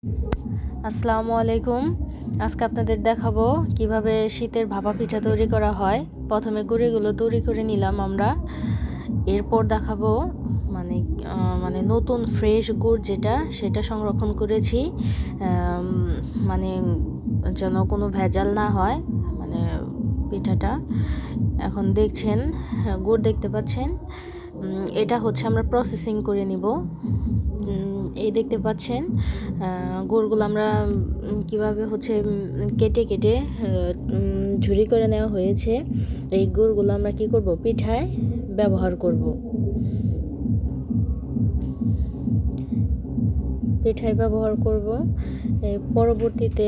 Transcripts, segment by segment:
আসসালামু আলাইকুম। আজকে আপনাদের দেখাবো কিভাবে শীতের ভাপা পিঠা তৈরি করা হয়। প্রথমে গুঁড়িগুলো তৈরি করে নিলাম আমরা। এরপর দেখাবো মানে নতুন ফ্রেশ গুড় সেটা সংরক্ষণ করেছি, মানে যেন কোনো ভেজাল না হয় মানে পিঠাটা। এখন দেখছেন গুড় দেখতে পাচ্ছেন, এটা হচ্ছে আমরা প্রসেসিং করে নিব। এই দেখতে পাচ্ছেন গুড়গুলো আমরা কিভাবে হচ্ছে কেটে কেটে ঝুরি করে নেওয়া হয়েছে। এই গুড়গুলো আমরা কি করব, পিঠায় ব্যবহার করব। পরবর্তীতে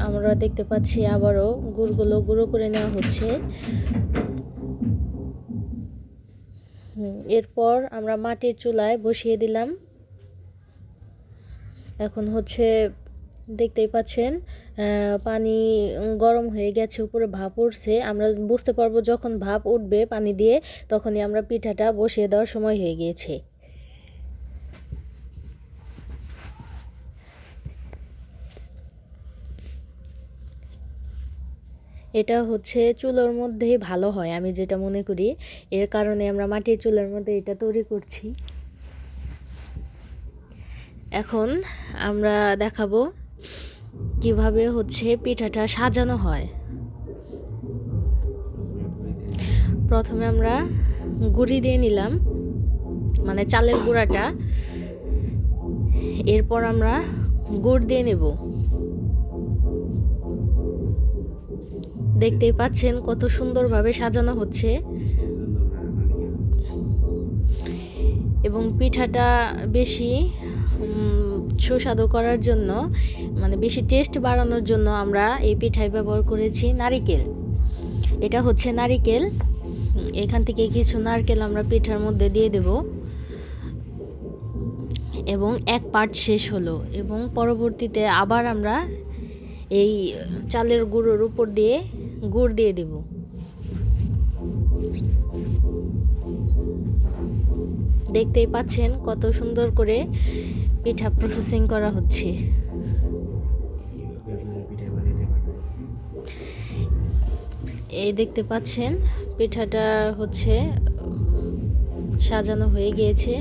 আমরা দেখতে পাচ্ছি আবারও গুড়গুলো গুঁড়ো করে নেওয়া হচ্ছে। এরপর আমরা মাটির চুলায় বসিয়ে দিলাম। এখন হচ্ছে দেখতেই পাচ্ছেন পানি গরম হয়ে গেছে, উপরে ভাপ উঠছে। আমরা বুঝতে পারবো যখন ভাপ উঠবে পানি দিয়ে, তখনই আমরা পিঠাটা বসিয়ে দেওয়ার সময় হয়ে গিয়েছে। এটা হচ্ছে চুলোর মধ্যেই ভালো হয়, আমি যেটা মনে করি। এর কারণে আমরা মাটির চুলার মধ্যে এটা তৈরি করছি। এখন আমরা দেখাবো কিভাবে হচ্ছে পিঠাটা সাজানো হয়। প্রথমে আমরা গুঁড়ি দিয়ে নিলাম, মানে চালের গুঁড়াটা। এরপর আমরা গুড় দিয়ে নেব। দেখতেই পাচ্ছেন কত সুন্দরভাবে সাজানো হচ্ছে। এবং পিঠাটা বেশি সুস্বাদু করার জন্য, মানে বেশি টেস্ট বাড়ানোর জন্য আমরা এই পিঠায় ব্যবহার করেছি নারিকেল। এটা হচ্ছে নারিকেল। এখান থেকে কিছু নারকেল আমরা পিঠার মধ্যে দিয়ে দেব। এবং এক পার্ট শেষ হলো, এবং পরবর্তীতে আবার আমরা এই চালের গুঁড়োর উপর দিয়ে গুড় দিয়ে দেব। দেখতেই পাচ্ছেন কত সুন্দর করে পিঠা প্রসেসিং করা হচ্ছে। এই দেখতে পাচ্ছেন পিঠাটা হচ্ছে সাজানো হয়ে গিয়েছে।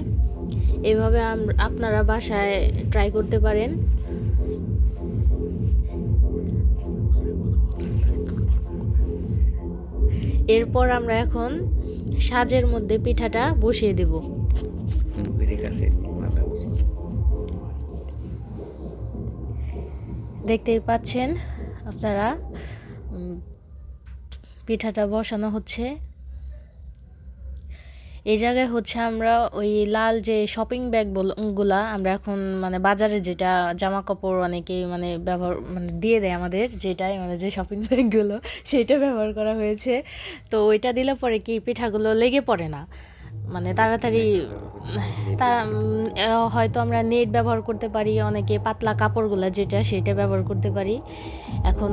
এভাবে আপনারা বাসায় ট্রাই করতে পারেন। এরপর আমরা এখন সাজের মধ্যে পিঠাটা বসিয়ে দেব। দেখতেই পাচ্ছেন আপনারা পিঠাটা বসানো হচ্ছে। এই জায়গায় হচ্ছে আমরা ওই লাল যে শপিং ব্যাগগুলা আমরা এখন মানে বাজারে যেটা জামা কাপড় অনেকেই ব্যবহার দিয়ে দেয় আমাদের, যেটাই যে শপিং ব্যাগগুলো সেটা ব্যবহার করা হয়েছে। তো ওইটা দিলে পরে কি পিঠাগুলো লেগে পড়ে না, তাড়াতাড়ি। হয়তো আমরা নেট ব্যবহার করতে পারি, অনেকে পাতলা কাপড়গুলো সেটা ব্যবহার করতে পারি। এখন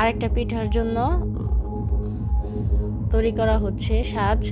আরেকটা পিঠার জন্য তৈরি করা হচ্ছে সাজ।